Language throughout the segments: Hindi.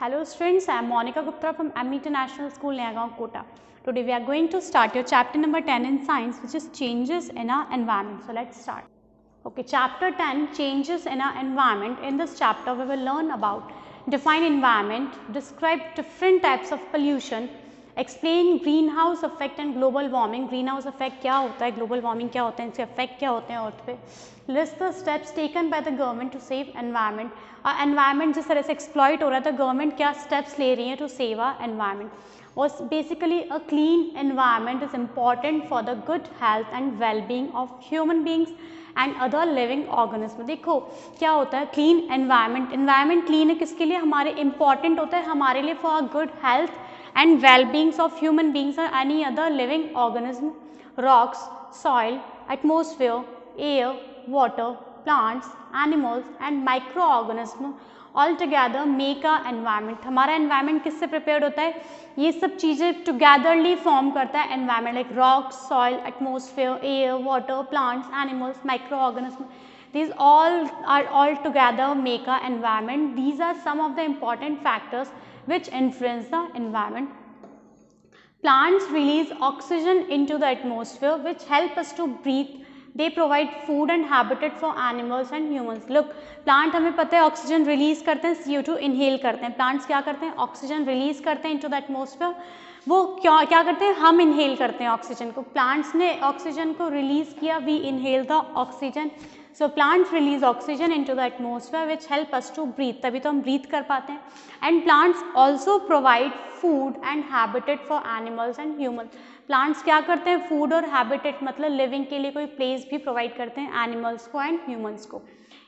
Hello students, I am Monica Gupta from M International School, Nayagaon, Kota. Today we are going to start your chapter number 10 in science, which is changes in our environment. So let's start. Okay, chapter 10, changes in our environment. In this chapter we will learn about define environment, describe different types of pollution, explain greenhouse effect and global warming. Greenhouse effect क्या होता है, global warming क्या होता है, इनसे effect क्या होते हैं अर्थ पे. List the steps taken by the government to save environment. Environment जिस तरह से exploit हो रहा है तो government क्या steps ले रही है to save our environment. और basically a clean environment is important for the good health and well-being of human beings and other living organism. देखो क्या होता है क्लीन एनवायरनमेंट. एनवायरनमेंट क्लीन है किसके लिए, हमारे इंपॉर्टेंट होता है हमारे लिए for good health and well beings of human beings और any other living organism. Rocks, soil, atmosphere, air, water, plants, animals and micro organism all together make a environment. हमारा एनवायरनमेंट किससे प्रिपेयर्ड होता है, ये सब चीज़ें टुगेदरली फॉर्म करता है environment, like rocks, soil, atmosphere, air, water, plants, animals, micro organism. These all together make a environment. These are some of the important factors which influence the environment. Plants release oxygen into the atmosphere which help us to breathe. They provide food and habitat for animals and humans. Look, plant हमें पता है ऑक्सीजन रिलीज करते हैं, CO2 इनहेल करते हैं. प्लांट्स क्या करते हैं, ऑक्सीजन रिलीज करते हैं इनटू द एटमॉस्फेयर. वो क्या करते हैं, हम इनहेल करते हैं ऑक्सीजन को. प्लांट्स ने ऑक्सीजन को रिलीज किया, we inhale the oxygen. So plants release oxygen into the atmosphere which help us to breathe, तभी तो हम ब्रीथ कर पाते हैं. And plants also provide food and habitat for animals and humans. Plants क्या करते हैं, फूड और हैबिटेट मतलब लिविंग के लिए कोई प्लेस भी प्रोवाइड करते हैं एनिमल्स को एंड ह्यूमन्स को.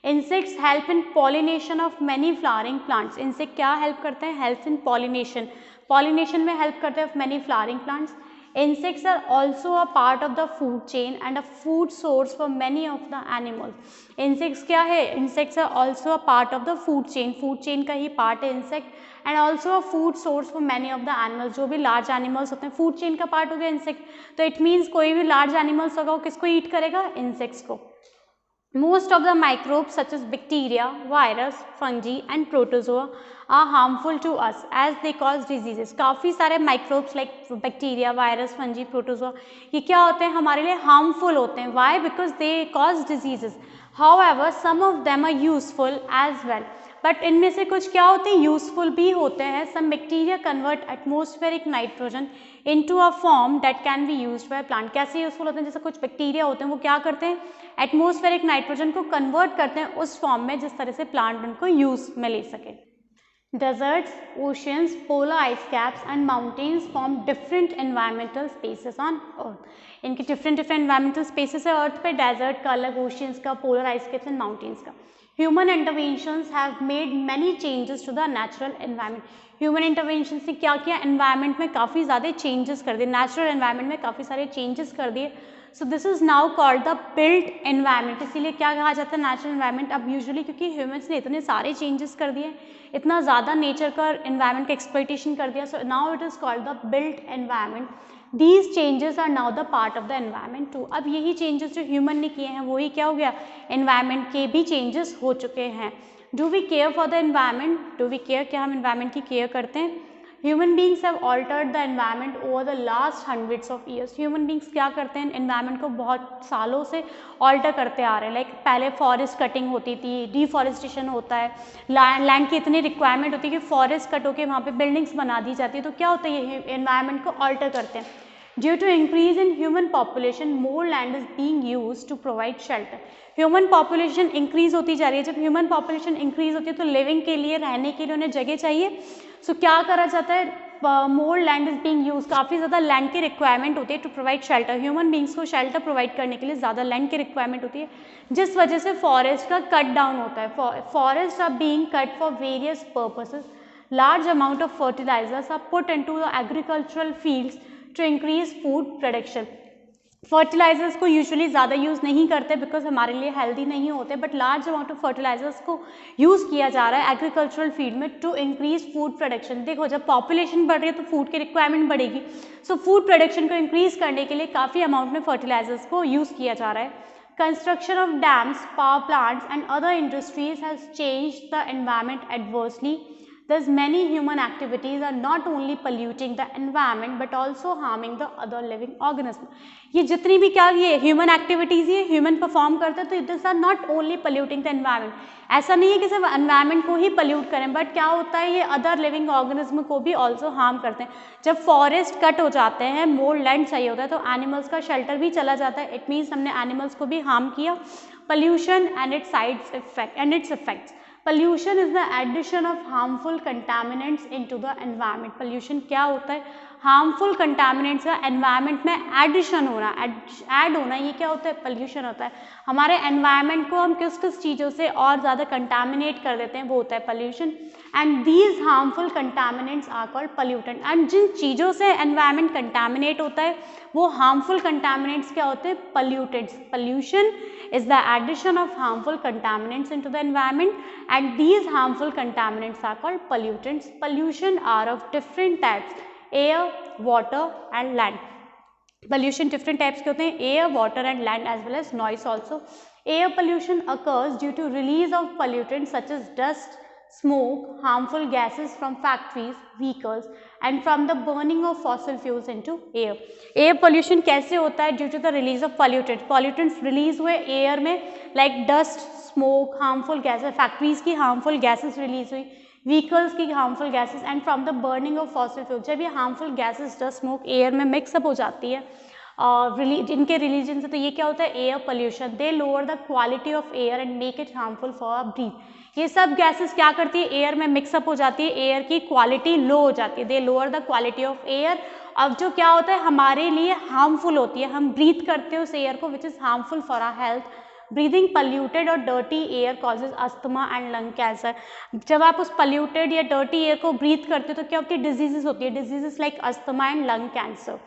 Insects help in pollination of many flowering plants. Insect क्या हेल्प करते हैं, हेल्प इन पॉलिनेशन. पॉलिनेशन में हेल्प करते हैं of many flowering plants. Insects are also a part of the food chain and a food source for many of the animals. Insects क्या है, Insects are also a part of the food chain. Food chain का ही part है insect and also a food source for many of the animals. जो भी large animals होते हैं food chain का part हो गया insect. तो it means कोई भी large animals होगा वो किसको eat करेगा, insects को. Most of the microbes such as bacteria, virus, fungi and protozoa are harmful to us as they cause diseases. काफ़ी सारे microbes like bacteria, virus, fungi, protozoa ये क्या होते हैं, हमारे लिए harmful होते हैं. Why? Because they cause diseases. However, some of them are useful as well. But इनमें से कुछ क्या होते हैं, यूजफुल भी होते हैं. Some bacteria convert atmospheric nitrogen into a form that can be used by plant. कैसे यूजफुल होते हैं, जैसे कुछ बैक्टीरिया होते हैं वो क्या करते हैं, एटमोस्फेरिक नाइट्रोजन को कन्वर्ट करते हैं उस फॉर्म में जिस तरह से प्लांट उनको यूज में ले सके. Deserts, oceans, polar ice caps and mountains form different environmental spaces on Earth. इनके different environmental spaces है अर्थ पे. डेजर्ट का अलग, ओशियंस का, polar ice caps and mountains का. Human interventions have made many changes to the natural environment. Human interventions ने क्या किया, environment में काफ़ी ज़्यादा changes कर दिए, natural environment में काफ़ी सारे changes कर दिए. So this is now called the built environment. इसीलिए क्या कहा जाता है, natural environment. अब usually क्योंकि humans ने इतने सारे changes कर दिए, इतना ज़्यादा nature का environment का exploitation कर दिया, so now it is called the built environment. These changes are now the part of the environment too. अब यही changes जो human ने किए हैं वही क्या हो गया, environment के भी changes हो चुके हैं. Do we care for the environment? Do we care, क्या हम environment की care करते हैं? Human beings have altered the environment over the last hundreds of years. Human beings क्या करते हैं, environment को बहुत सालों से alter करते आ रहे हैं. Like पहले forest cutting होती थी, deforestation होता है, land की इतनी requirement होती है कि forest cut होके वहाँ पे buildings बना दी जाती है. तो क्या होता है, ये environment को alter करते हैं. Due to increase in human population, more land is being used to provide shelter. Human population increase होती जा रही है. जब human population increase होती है तो living के लिए, रहने के लिए उन्हें जगह चाहिए. So क्या करा जाता है, more land is being used. काफ़ी ज़्यादा land की requirement होती है to provide shelter. Human beings को shelter provide करने के लिए ज़्यादा land की requirement होती है, जिस वजह से forest का cut down होता है. Forests are being cut for various purposes. Large amount of fertilizers are put into the agricultural fields to increase food production. Fertilizers को यूजुअली ज़्यादा यूज़ नहीं करते बिकॉज हमारे लिए हेल्दी नहीं होते, but large amount of fertilizers को यूज़ किया जा रहा है एग्रीकल्चरल फील्ड में टू इंक्रीज फूड प्रोडक्शन. देखो जब पॉपुलेशन बढ़ रही है तो फूड की रिक्वायरमेंट बढ़ेगी. सो फूड प्रोडक्शन को इंक्रीज करने के लिए काफ़ी अमाउंट में फर्टिलाइजर्स को यूज़ किया जा रहा है. Construction of dams, power plants and other industries has changed the environment adversely. Thus many human activities are not only polluting the environment but also harming the other living organism. ये जितनी भी क्या ये ह्यूमन एक्टिविटीज़ ये ह्यूमन परफॉर्म करते हैं, तो this are not only polluting the environment. ऐसा नहीं है कि सिर्फ एनवायरनमेंट को ही पोल्यूट करें, बट क्या होता है ये अदर लिविंग ऑर्गेनिज्म को भी ऑल्सो हार्म करते हैं. जब फॉरेस्ट कट हो जाते हैं, मोर लैंड चाहिए होता है, तो एनिमल्स का शेल्टर भी चला जाता है. इट मीन्स हमने एनिमल्स को भी हार्म किया. Pollution and it's sides effect and it's effects. Pollution is the addition of harmful contaminants into the environment. Pollution क्या होता है? हार्मफुल कंटामिनेंट्स का एनवायरनमेंट में एडिशन होना, ऐड होना, ये क्या होता है? पोल्यूशन होता है. हमारे एनवायरनमेंट को हम किस किस चीज़ों से और ज़्यादा कंटामिनेट कर देते हैं, वो होता है pollution. And these harmful contaminants are called pollutant. And जिन चीज़ों से एनवायरनमेंट कंटामिनेट होता है वो हार्मफुल कंटामिनेंट्स क्या होते हैं? Pollutants. Pollution is the addition of harmful contaminants into the environment, and these harmful contaminants are called pollutants. Pollution are of different types: air, water and land. Pollution different types के होते हैं: air, water and land, as well as noise also. Air pollution occurs due to release of pollutants such as dust, smoke, harmful gases from factories, vehicles and from the burning of fossil fuels into air. Air pollution कैसे होता है? Due to the release of pollutants. Pollutants release हुए air में, like dust, smoke, harmful gases, factories की harmful gases release हुई, vehicles की harmful gases and from the burning of fossil fuels. जब ये harmful gases, dust, smoke air में mix up हो जाती है इनके रिलीजन से, तो ये क्या होता है? Air pollution. They lower the quality of air and make it harmful for breathe. ये सब गैसेस क्या करती है? एयर में मिक्सअप हो जाती है, एयर की क्वालिटी लो हो जाती है. They lower the quality of air. अब जो क्या होता है हमारे लिए हार्मफुल होती है, हम ब्रीथ करते हैं उस एयर को, which is harmful for our health. Breathing polluted और dirty air causes asthma and lung cancer. जब आप उस पल्यूटेड या डर्टी एयर को ब्रीथ करते हो तो क्या होती है? डिजीजेस होती है, diseases like asthma and lung cancer.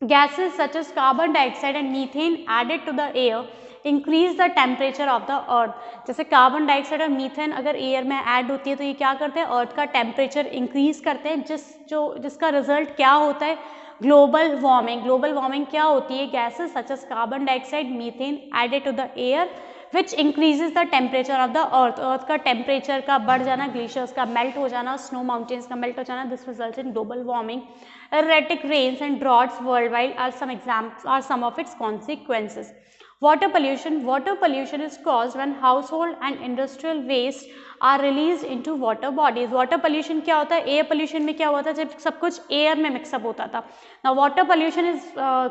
Gases such as carbon dioxide and methane added to the air increase the temperature of the earth. जैसे कार्बन डाइऑक्साइड और मीथेन अगर एयर में ऐड होती है तो ये क्या करते हैं? अर्थ का टेम्परेचर इंक्रीज करते हैं, जिसका रिजल्ट क्या होता है? Global warming. ग्लोबल वार्मिंग क्या होती है? Gases such as carbon dioxide, methane added to the air which increases the temperature of the earth. Earth का टेम्परेचर का बढ़ जाना, ग्लेशियर्स का मेल्ट हो जाना, स्नो माउंटेन्स का मेल्ट हो जाना, this results in global warming. Erratic rains and droughts worldwide are some of its consequences. Water pollution. Water pollution is caused when household and industrial waste are released into water bodies. Water pollution क्या होता है? Air pollution में क्या हुआ था? जब सब कुछ air में mix up होता था. Now water pollution is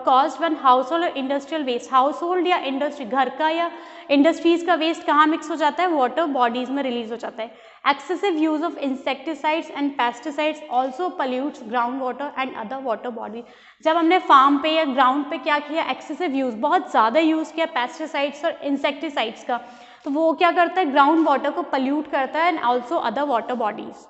caused when household और industrial waste, household या industry, घर का या industries का waste कहाँ mix हो जाता है? Water bodies में release हो जाता है. Excessive use of insecticides and pesticides also pollutes groundwater and other water bodies. जब हमने फार्म पे या ग्राउंड पे क्या किया? एक्सेसिव यूज़, बहुत ज़्यादा यूज़ किया पेस्टिसाइड्स और इंसेक्टिसाइड्स का, तो वो क्या करता है? ग्राउंड वाटर को पल्यूट करता है and also other water bodies.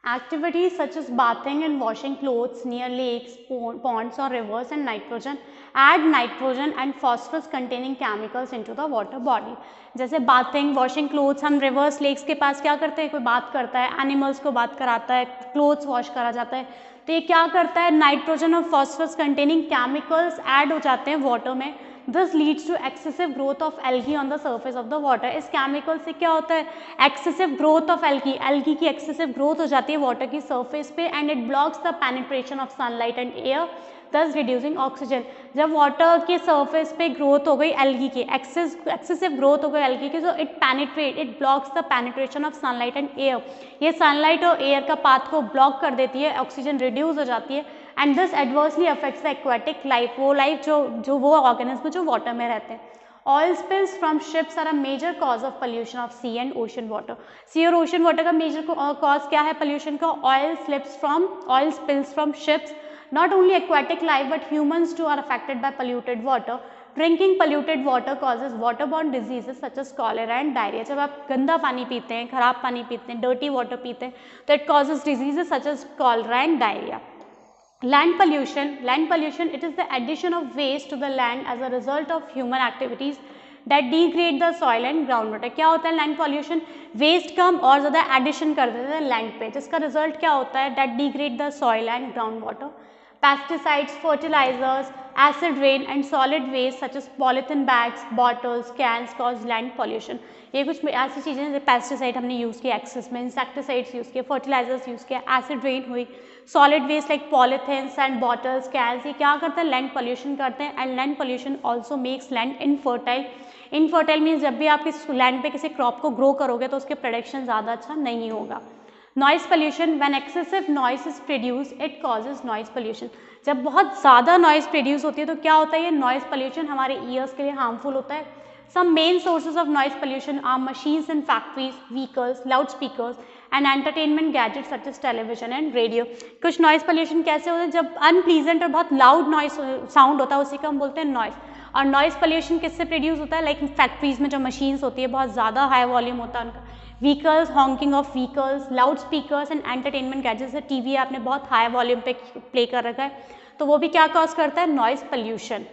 Activities such as bathing and washing clothes near lakes, ponds or rivers and nitrogen add nitrogen and phosphorus containing chemicals into the water body. जैसे bathing, washing clothes, हम rivers, lakes के पास क्या करते हैं? कोई बात करता है, animals को बात कराता है, clothes wash करा जाता है, तो ये क्या करता है? नाइट्रोजन और phosphorus containing chemicals ऐड हो जाते हैं वाटर में. This leads to excessive growth of algae on the surface of the water. इस केमिकल से क्या होता है? excessive growth of algae. algae की excessive growth हो जाती है वाटर की surface पे and it blocks the penetration of sunlight and air, thus reducing oxygen. जब वाटर के surface पे growth हो गई algae की, excessive growth हो गई algae की, so it blocks the penetration of sunlight and air. ये sunlight और air का path को block कर देती है, oxygen reduce हो जाती है and this adversely affects the aquatic life. वो life जो वो organism जो water में रहते हैं. Oil spills from ships are a major cause of pollution of sea and ocean water. Sea और ocean water का major cause क्या है pollution का? Oil spills from ships. Not only aquatic life but humans too are affected by polluted water. Drinking polluted water causes waterborne diseases such as cholera and diarrhea. जब आप गंदा पानी पीते हैं, खराब पानी पीते हैं, dirty water पीते हैं, तो it causes diseases such as cholera and diarrhea. Land pollution, it is the addition of waste to the land as a result of human activities that degrade the soil and groundwater. क्या होता है land pollution? Waste कम और ज़्यादा addition कर देते हैं land पे, जिसका result क्या होता है? That degrade the soil and groundwater. pesticides, fertilizers, acid rain and solid waste such as polythene bags, bottles, cans cause land pollution. ये कुछ ऐसी चीज़ें हैं, पेस्टिसाइड हमने यूज़ किया एक्सेस में, इंसेक्टिसाइड्स यूज़ किए, फर्टिलाइजर्स यूज़ किया, एसिड रेन हुई, solid waste like polythenes and bottles, cans, ये क्या करते हैं, लैंड पोल्यूशन करते हैं. And land pollution also makes land infertile. Infertile means जब भी आप किस लैंड पे किसी क्रॉप को ग्रो करोगे तो उसके प्रोडक्शन ज़्यादा अच्छा नहीं होगा. Noise pollution, when excessive noise is produce it causes noise pollution. जब बहुत ज़्यादा नॉइज़ प्रोड्यूस होती है तो क्या होता है, ये नॉइज़ पोल्यूशन हमारे ईयर्स के लिए हार्मफुल होता है. Some main sources of noise pollution are machines in factories, vehicles, loudspeakers and entertainment gadgets such as television and radio. कुछ noise pollution कैसे होता है, जब unpleasant और बहुत loud noise sound होता है उसी को हम बोलते हैं noise. और noise pollution किससे प्रोड्यूस होता है, लाइक फैक्ट्रीज में जो मशीन्स होती है बहुत ज़्यादा हाई वॉल्यूम होता है उनका, vehicles, honking of vehicles, loud speakers and entertainment gadgets. TV आपने बहुत हाई वॉल्यूम पे प्ले कर रखा है तो वो भी क्या कॉज करता है, नॉइज़ पोल्यूशन.